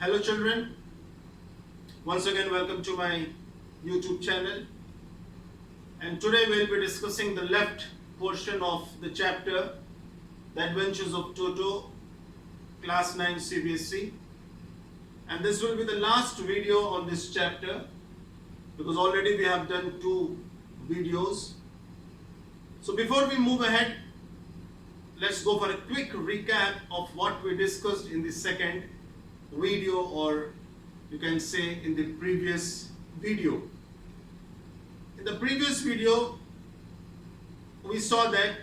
Hello children, once again welcome to my YouTube channel, and today we'll be discussing the left portion of the chapter The Adventures of Toto, class 9 CBSE, and this will be the last video on this chapter because already we have done 2 videos. So before we move ahead, let's go for a quick recap of what we discussed in the second video, or you can say in the previous video. In the previous video, we saw that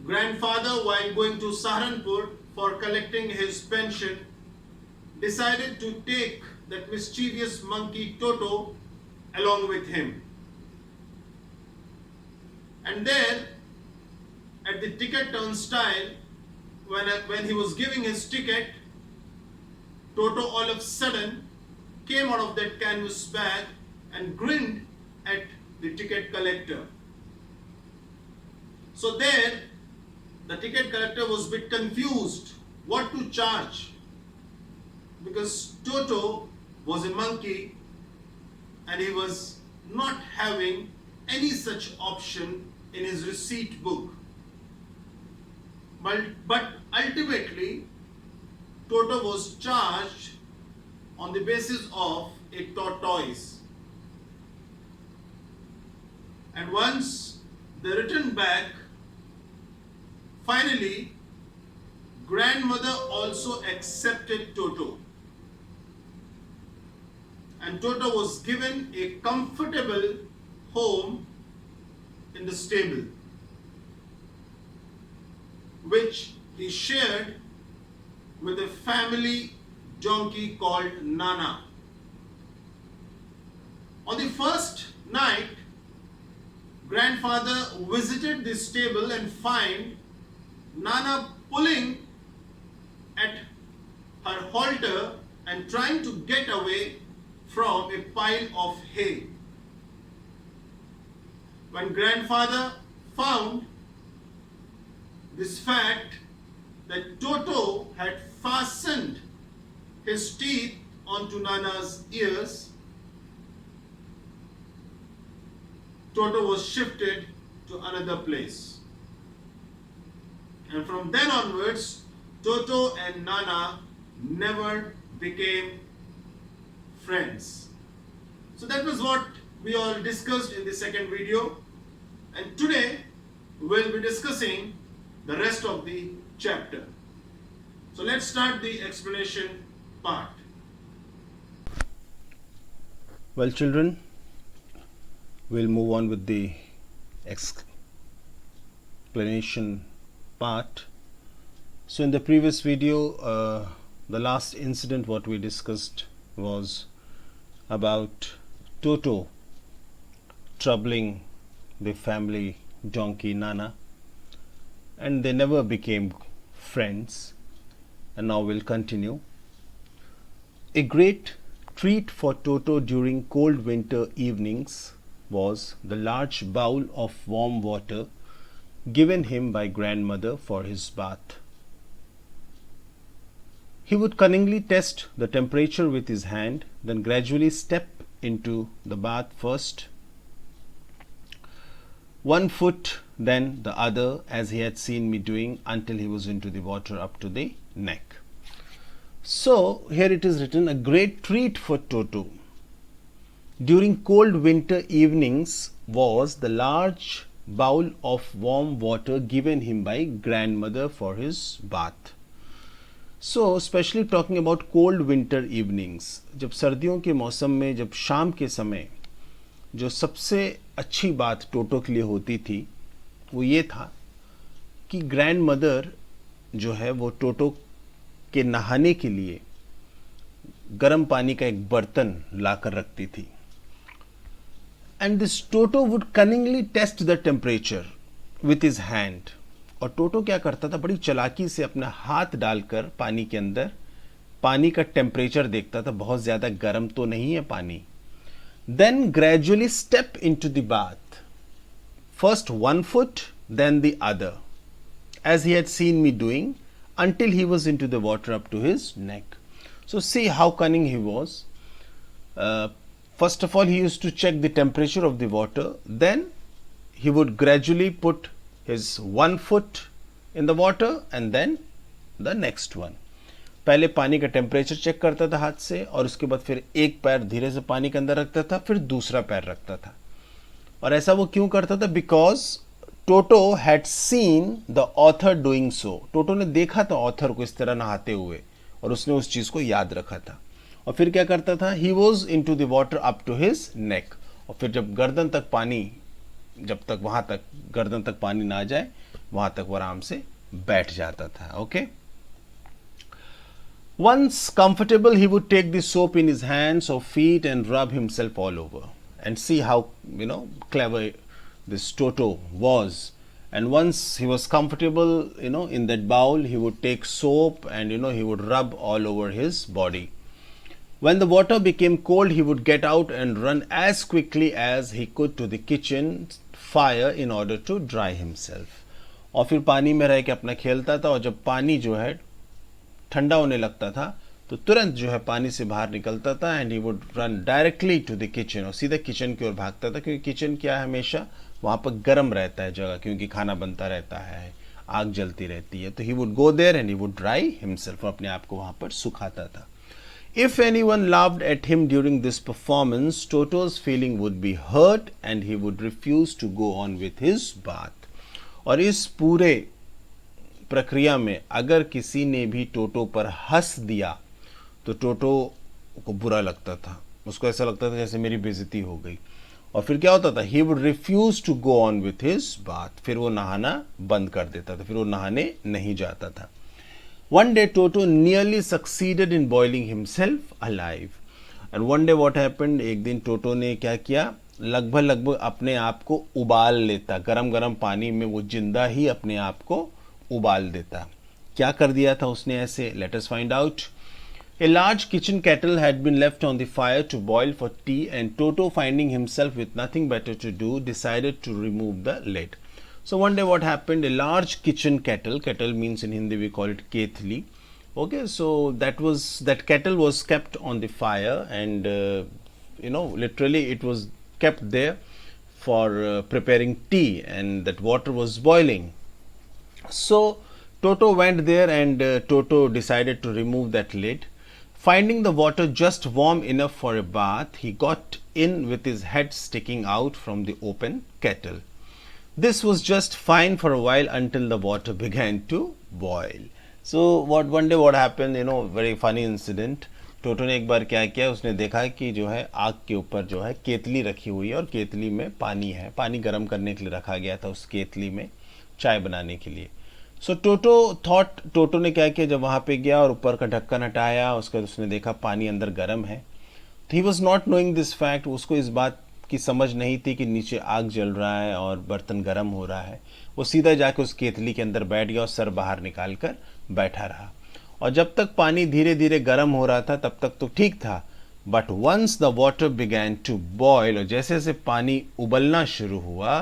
grandfather, while going to Saharanpur for collecting his pension, decided to take that mischievous monkey Toto along with him. And there, at the ticket turnstile, when he was giving his ticket, Toto all of a sudden came out of that canvas bag and grinned at the ticket collector. So there, the ticket collector was a bit confused what to charge, because Toto was a monkey and he was not having any such option in his receipt book. But ultimately, Toto was charged on the basis of a tortoise. And once they returned back, finally, grandmother also accepted Toto. And Toto was given a comfortable home in the stable, which he shared with a family donkey called Nana. On the first night, grandfather visited the stable and find Nana pulling at her halter and trying to get away from a pile of hay. When grandfather found this fact that Toto had fastened his teeth onto Nana's ears, Toto was shifted to another place. And from then onwards, Toto and Nana never became friends. So that was what we all discussed in the second video. And today, we'll be discussing the rest of the chapter. So let's start the explanation part. Well, children, we'll move on with the explanation part. So in the previous video, the last incident what we discussed was about Toto troubling the family donkey Nana, and they never became friends. And now we'll continue. A great treat for Toto during cold winter evenings was the large bowl of warm water given him by grandmother for his bath. He would cunningly test the temperature with his hand, then gradually step into the bath, first 1 foot, then the other, as he had seen me doing, until he was into the water up to the neck. So here it is written, a great treat for Toto during cold winter evenings was the large bowl of warm water given him by grandmother for his bath. So especially talking about cold winter evenings, जब सर्दियों के मौसम में जब शाम के समय जो सबसे अच्छी बात टोटो के लिए होती थी वो ये था कि ग्रैंड मदर जो है वो टोटो के नहाने के लिए गर्म पानी का एक बर्तन लाकर रखती थी. And this Toto would cunningly test the temperature with his hand. और टोटो क्या करता था, बड़ी चालाकी से अपना हाथ डालकर पानी के अंदर पानी का टेम्परेचर देखता था, बहुत ज़्यादा गर्म तो नहीं है पानी. Then gradually step into the bath, first 1 foot, then the other, as he had seen me doing, until he was into the water up to his neck. So see how cunning he was. First of all, he used to check the temperature of the water. Then he would gradually put his one foot in the water and then the next one. पहले पानी का temperature check करता था हाथ से और उसके बाद फिर एक पैर धीरे से पानी के अंदर रखता था, फिर दूसरा पैर रखता था. और ऐसा वो क्यों करता था? Because Toto had seen the author doing so. Toto ने देखा था ऑथर को इस तरह नहाते हुए और उसने उस चीज को याद रखा था. और फिर क्या करता था? He was into the water up to his neck. और फिर जब गर्दन तक पानी, जब तक वहां तक गर्दन तक पानी ना जाए वहां तक वो आराम से बैठ जाता था. Okay. Once comfortable, he would take the soap in his hands or feet and rub himself all over. And see how, clever this Toto was. And once he was comfortable, in that bowl, he would take soap and, he would rub all over his body. When the water became cold, he would get out and run as quickly as he could to the kitchen fire in order to dry himself. और फिर पानी में रह के अपना खेलता था और जब पानी जो है ठंडा होने लगता था तो तुरंत जो है पानी से बाहर निकलता था and he would run directly to the kitchen. और सीधा किचन की ओर भागता था क्योंकि किचन क्या है, हमेशा वहां पर गर्म रहता है जगह, क्योंकि खाना बनता रहता है, आग जलती रहती है. तो he would go there and he would dry himself, अपने आप को वहां पर सुखाता था. If anyone laughed at him during this performance, Toto's feeling would be hurt and he would refuse to go on with his bath. और इस पूरे प्रक्रिया में अगर किसी ने भी टोटो पर हंस दिया तो टोटो को बुरा लगता था. उसको ऐसा लगता था जैसे मेरी बेइज्जती हो गई. और फिर क्या होता था? He would refuse to go on with his bath. फिर वो नहाना बंद कर देता था, फिर वो नहाने नहीं जाता था. One day Toto nearly succeeded in boiling himself alive. And one day what happened? एक दिन टोटो ने क्या किया? लगभग अपने आप को उबाल लेता. गरम गरम पानी में वो जिंदा ही अपने आप को उबाल देता. क्या कर दिया था उसने ऐसे? Let us find out. A large kitchen kettle had been left on the fire to boil for tea, and Toto, finding himself with nothing better to do, decided to remove the lid. So one day what happened? A large kitchen kettle. Kettle means in Hindi we call it ketli. Okay, so that kettle was kept on the fire, and literally it was kept there for preparing tea, and that water was boiling. So Toto went there and Toto decided to remove that lid. Finding the water just warm enough for a bath, he got in with his head sticking out from the open kettle. This was just fine for a while until the water began to boil. So one day what happened, very funny incident. टोटो ने एक बार क्या किया, उसने देखा कि जो है आग के ऊपर जो है केतली रखी हुई है और केतली में पानी है, पानी गर्म करने के लिए रखा गया था उस केतली में, चाय बनाने के लिए. सो टोटो ने क्या किया, जब वहां पे गया और ऊपर का ढक्कन हटाया, उसके बाद उसने देखा पानी अंदर गर्म है. He was not knowing this fact. उसको इस बात की समझ नहीं थी कि नीचे आग जल रहा है और बर्तन गर्म हो रहा है. वो सीधा जाके उस केतली के अंदर बैठ गया और सर बाहर निकाल कर बैठा रहा. और जब तक पानी धीरे धीरे गर्म हो रहा था तब तक तो ठीक था. But once the water began to boil, और जैसे जैसे पानी उबलना शुरू हुआ,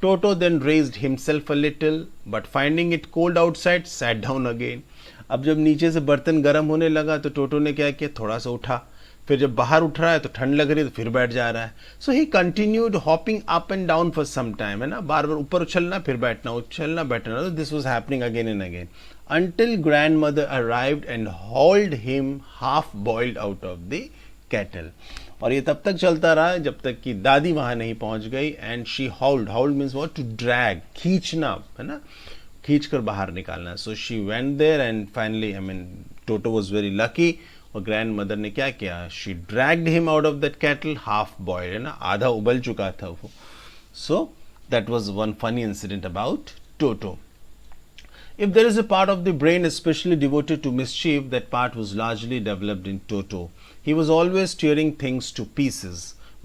Toto then raised himself a little, but finding it cold outside sat down again. अब जब नीचे से बर्तन गर्म होने लगा तो टोटो ने क्या किया, थोड़ा सा उठा. फिर जब बाहर उठ रहा है तो ठंड लग रही है तो फिर बैठ जा रहा है. So he continued hopping up and down for some time, है ना, बार बार ऊपर उछलना फिर बैठना, उछलना बैठना. This was happening again and again until grandmother arrived and hauled him half boiled out of the kettle. और ये तब तक चलता रहा जब तक कि दादी वहां नहीं पहुंच गई. And she hauled means what? To drag, खींचना, है ना, खींच कर बाहर निकालना. So she went there and finally, Toto was very lucky. और ग्रैंड मदर ने क्या किया, she dragged him out of that cattle half boiled, है ना, आधा उबल चुका था वो. So that was one funny incident about toto. If there is a part of the brain especially devoted to mischief, that part was largely developed in Toto. He was always tearing things to pieces.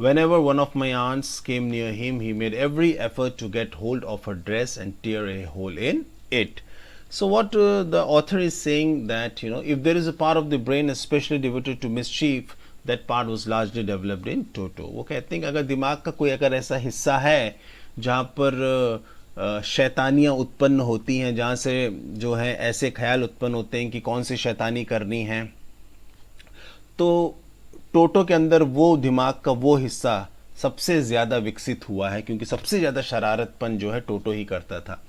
Whenever one of my aunts came near him, he made every effort to get hold of her dress and tear a hole in it. So what the author is saying that, if there is a part of the brain especially devoted to mischief, that part was largely developed in Toto. वो कहते हैं कि अगर दिमाग का कोई अगर ऐसा हिस्सा है जहाँ पर शैतानियाँ उत्पन्न होती हैं, जहाँ से जो है ऐसे ख्याल उत्पन्न होते हैं कि कौन सी शैतानी करनी है, तो टोटो के अंदर वो दिमाग का वो हिस्सा सबसे ज़्यादा विकसित हुआ है, क्योंकि सबसे ज़्यादा शरारतपन जो है टोटो ही करता था।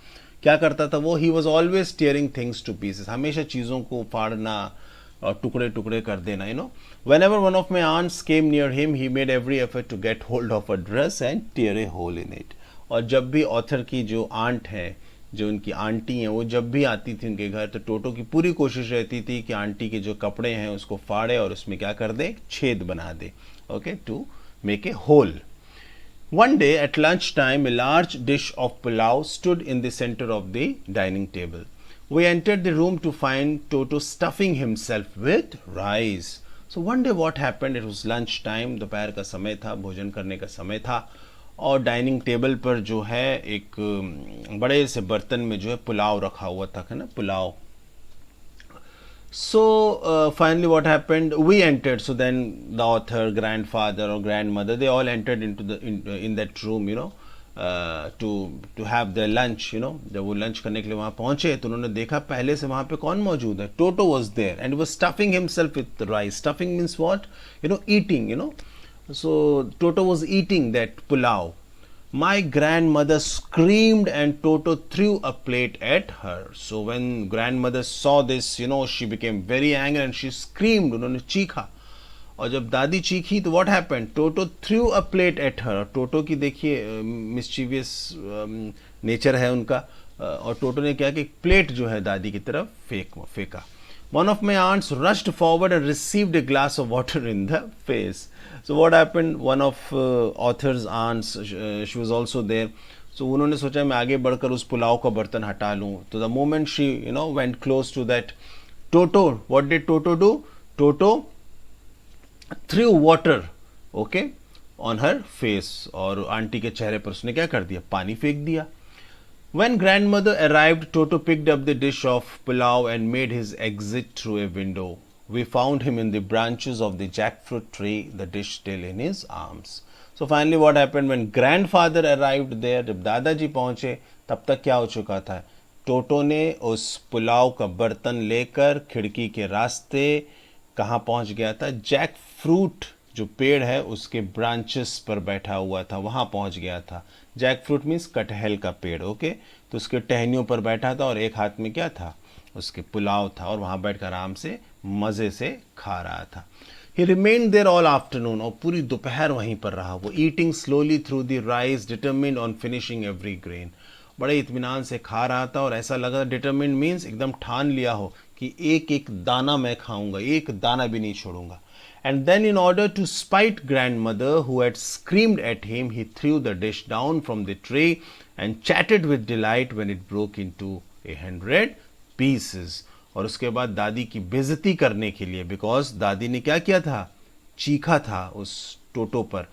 क्या करता था वो? He was always tearing things to pieces, हमेशा चीज़ों को फाड़ना और टुकड़े टुकड़े कर देना, you know. Whenever one of my aunts came near him he made every effort to get hold of a dress and tear a hole in it. और जब भी ऑथर की जो आंट है, जो उनकी आंटी हैं, वो जब भी आती थी उनके घर, तो टोटो की पूरी कोशिश रहती थी कि आंटी के जो कपड़े हैं उसको फाड़े और उसमें क्या कर दे, छेद बना दे, okay, to make a hole. One day at lunchtime, a large dish of pulao stood in the center of the dining table. We entered the room to find Toto stuffing himself with rice. So one day what happened, it was lunch time, दोपहर का समय था, भोजन करने का समय था, और डाइनिंग टेबल पर जो है एक बड़े से बर्तन में जो है पुलाव रखा हुआ था, है ना, pulao. So finally what happened, we entered. So then the author, grandfather or grandmother, they all entered into the in that room, you know, to have their lunch, you know. जब वो लंच करने के लिए वहाँ पहुँचे तो उन्होंने देखा पहले से वहाँ पे कौन मौजूद है. Toto was there and was stuffing himself with rice. Stuffing means what? You know, eating, you know. So Toto was eating that pulao. My grandmother screamed and Toto threw a plate at her. So when grandmother saw this, you know, she became very angry and she screamed. उन्होंने चीखा. और जब दादी चीखी तो what happened? Toto threw a plate at her. टोटो की देखिए mischievous nature है उनका. और टोटो ने क्या कि प्लेट जो है दादी की तरफ फेंका. One of my aunts rushed forward and received a glass of water in the face. So what happened? One of author's aunts, she was also there. So उन्होंने सोचा मैं आगे बढ़कर उस पुलाव का बर्तन हटा लूँ. तो the moment she, you know, went close to that Toto, what did Toto do? Toto threw water, okay, on her face. और आंटी के चेहरे पर उसने क्या कर दिया? पानी फेंक दिया. When grandmother arrived, Toto picked up the dish of pulao and made his exit through a window. We found him in the branches of the jackfruit tree, the dish still in his arms. So finally what happened when grandfather arrived there, जब दादाजी पहुंचे तब तक क्या हो चुका था? टोटो ने उस पुलाव का बर्तन लेकर खिड़की के रास्ते कहाँ पहुंच गया था? जैक फ्रूट जो पेड़ है उसके ब्रांचेस पर बैठा हुआ था, वहाँ पहुँच गया था. जैक फ्रूट मीन्स कटहल का पेड़, ओके. तो उसके टहनियों पर बैठा था और एक हाथ में क्या था? उसके पुलाव था, और वहाँ बैठकर आराम से मज़े से खा रहा था. He remained there all afternoon, और पूरी दोपहर वहीं पर रहा वो, eating slowly through the rice, determined on finishing every grain. बड़े इत्मीनान से खा रहा था और ऐसा लगा, determined means एकदम ठान लिया हो कि एक एक दाना मैं खाऊंगा, एक दाना भी नहीं छोड़ूंगा. And then in order to spite grandmother who had screamed at him, he threw the dish down from the tray and chatted with delight when it broke into 100 pieces. और उसके बाद दादी की बेइज्जती करने के लिए, बिकॉज दादी ने क्या किया था? चीखा था उस टोटो पर,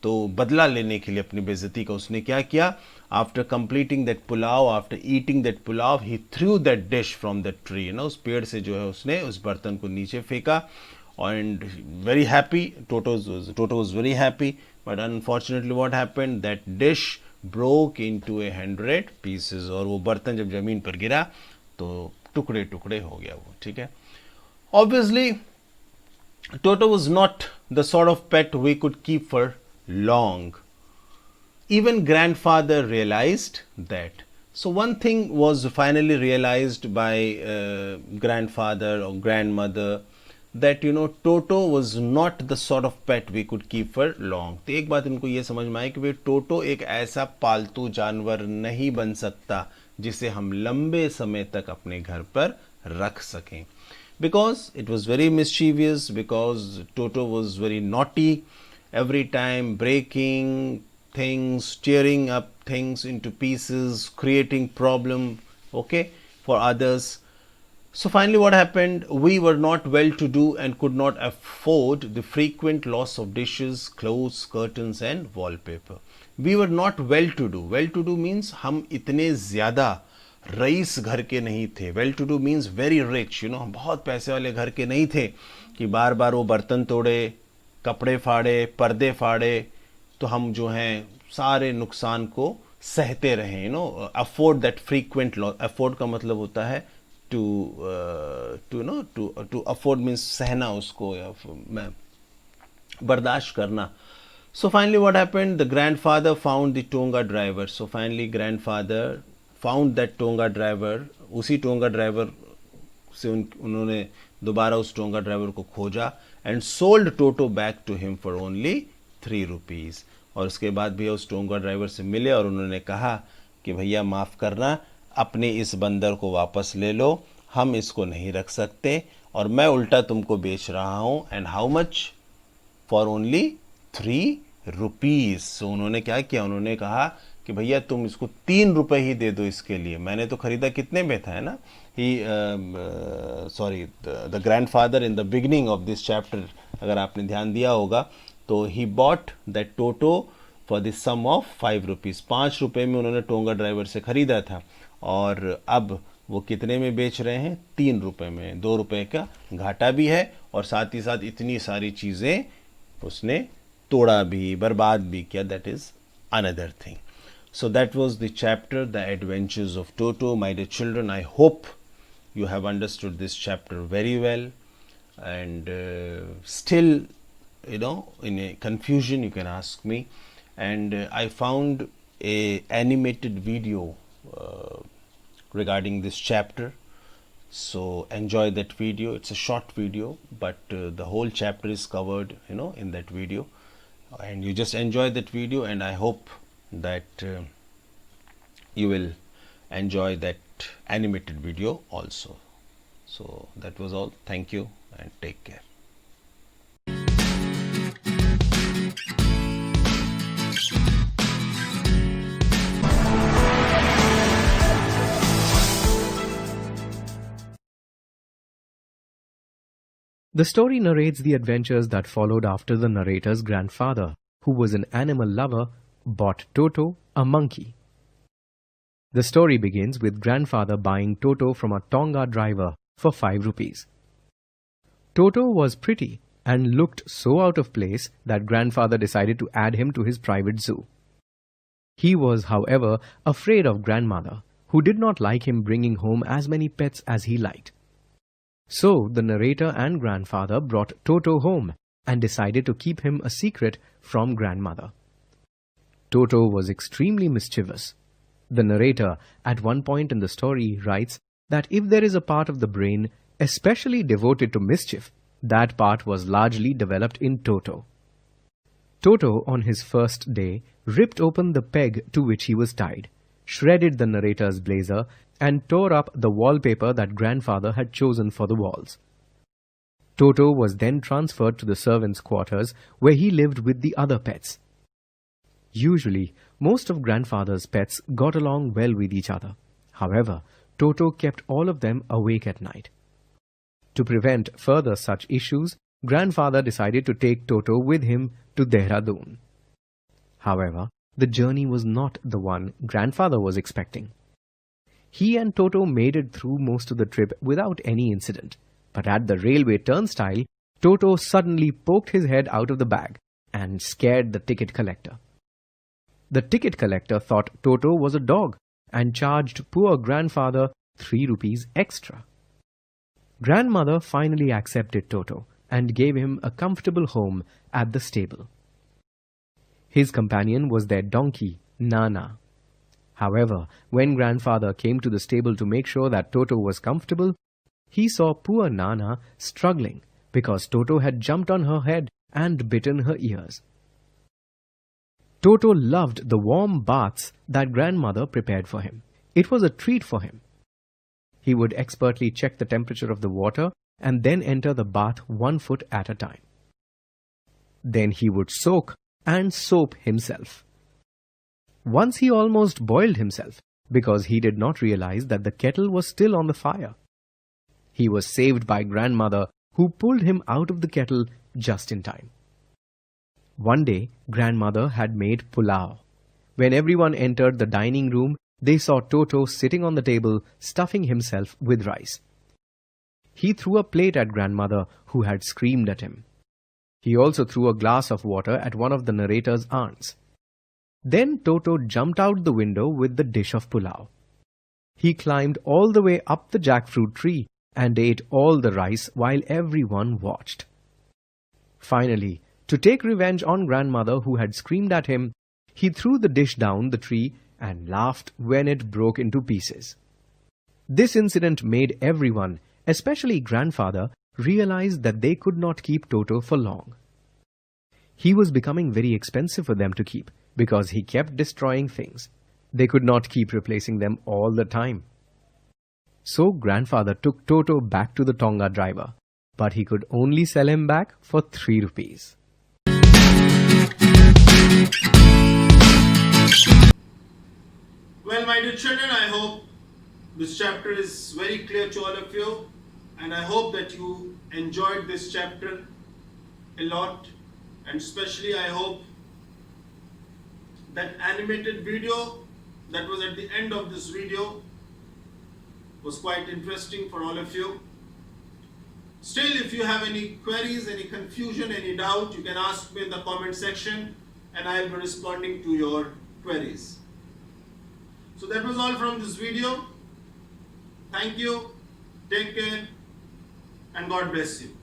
तो बदला लेने के लिए अपनी बेइज्जती का उसने क्या किया? After completing that pulao, after eating that pulao, he through that dish from that tree, ना, उस पेड़ से जो है उसने उस बर्तन को नीचे फेंका. And very happy, Toto was very happy, but unfortunately what happened, that dish broke into 100 pieces. और वो बर्तन जब जमीन पर गिरा तो टुकड़े टुकड़े हो गया वो, ठीक है. Obviously Toto was not the sort of pet we could keep for long. Even grandfather realized that. So one thing was finally realized by grandfather or grandmother, that, you know, Toto was not the sort of pet we could keep for long. तो एक बात इनको ये समझ में आई कि भाई टोटो एक ऐसा पालतू जानवर नहीं बन सकता जिसे हम लंबे समय तक अपने घर पर रख सकें. Because it was very mischievous, because Toto was very naughty, every time breaking things, tearing up things into pieces, creating problem, okay, for others. So finally what happened, we were not well to do and could not afford the frequent loss of dishes, clothes, curtains and wallpaper. We were not well to do. Well to do means हम इतने ज़्यादा rice घर के नहीं थे. Well to do means very rich, you know, हम बहुत पैसे वाले घर के नहीं थे कि बार बार वो बर्तन तोड़े, कपड़े फाड़े, पर्दे फाड़े, तो हम जो हैं सारे नुकसान को सहते रहें, you know, afford that frequent loss. Afford का मतलब होता है to afford means सहना उसको या बर्दाश्त करना. So finally what happened? The grandfather found the Tonga driver. So finally grandfather found that Tonga driver. उसी Tonga driver से उन्होंने दोबारा उस Tonga driver को खोजा and sold Toto back to him for only 3 rupees. और उसके बाद भैया उस Tonga driver से मिले और उन्होंने कहा कि भैया माफ़ करना, अपने इस बंदर को वापस ले लो, हम इसको नहीं रख सकते और मैं उल्टा तुमको बेच रहा हूँ. And how much? For only 3 rupees. So उन्होंने क्या किया? उन्होंने कहा कि भैया तुम इसको 3 रुपए ही दे दो इसके लिए, मैंने तो खरीदा कितने में था, है ना. He the grandfather in the beginning of this chapter, अगर आपने ध्यान दिया होगा, तो he bought that Toto for the sum of 5 rupees. 5 रुपये में उन्होंने टोंगा ड्राइवर से ख़रीदा था और अब वो कितने में बेच रहे हैं? 3 रुपये में. 2 रुपये का घाटा भी है और साथ ही साथ इतनी सारी चीज़ें उसने तोड़ा भी, बर्बाद भी किया. That is another thing. So that was the chapter, The Adventures of Toto. My dear children, I hope you have understood this chapter very well, and still, in a confusion, you can ask me. And I found a animated video regarding this chapter. So enjoy that video. It's a short video, but the whole chapter is covered, in that video. And you just enjoy that video, and I hope that you will enjoy that animated video also. So that was all. Thank you and take care. The story narrates the adventures that followed after the narrator's grandfather, who was an animal lover, bought Toto, a monkey. The story begins with grandfather buying Toto from a Tonga driver for 5 rupees. Toto was pretty and looked so out of place that grandfather decided to add him to his private zoo. He was, however, afraid of grandmother, who did not like him bringing home as many pets as he liked. So the narrator and grandfather brought Toto home and decided to keep him a secret from grandmother. Toto was extremely mischievous. The narrator, at one point in the story, writes that if there is a part of the brain especially devoted to mischief, that part was largely developed in Toto. Toto, on his first day, ripped open the peg to which he was tied, shredded the narrator's blazer, and tore up the wallpaper that grandfather had chosen for the walls. Toto was then transferred to the servants' quarters, where he lived with the other pets. Usually, most of grandfather's pets got along well with each other. However, Toto kept all of them awake at night. To prevent further such issues, grandfather decided to take Toto with him to Dehradun. However, the journey was not the one grandfather was expecting. He and Toto made it through most of the trip without any incident, but at the railway turnstile, Toto suddenly poked his head out of the bag and scared the ticket collector. The ticket collector thought Toto was a dog and charged poor grandfather 3 rupees extra. Grandmother finally accepted Toto and gave him a comfortable home at the stable. His companion was their donkey, Nana. However, when grandfather came to the stable to make sure that Toto was comfortable, he saw poor Nana struggling because Toto had jumped on her head and bitten her ears. Toto loved the warm baths that grandmother prepared for him. It was a treat for him. He would expertly check the temperature of the water and then enter the bath 1 foot at a time. Then he would soak and soap himself. Once he almost boiled himself because he did not realize that the kettle was still on the fire. He was saved by grandmother, who pulled him out of the kettle just in time. One day, grandmother had made pulao. When everyone entered the dining room, they saw Toto sitting on the table, stuffing himself with rice. He threw a plate at grandmother, who had screamed at him. He also threw a glass of water at one of the narrator's aunts. Then Toto jumped out the window with the dish of pulao. He climbed all the way up the jackfruit tree and ate all the rice while everyone watched. Finally, to take revenge on grandmother who had screamed at him, he threw the dish down the tree and laughed when it broke into pieces. This incident made everyone, especially grandfather, realize that they could not keep Toto for long. He was becoming very expensive for them to keep because he kept destroying things. They could not keep replacing them all the time. So grandfather took Toto back to the Tonga driver, but he could only sell him back for 3 rupees. Well, my dear children, I hope this chapter is very clear to all of you, and I hope that you enjoyed this chapter a lot, and especially I hope that animated video that was at the end of this video was quite interesting for all of you. Still, if you have any queries, any confusion, any doubt, you can ask me in the comment section and I will be responding to your queries. So that was all from this video. Thank you, take care, and God bless you.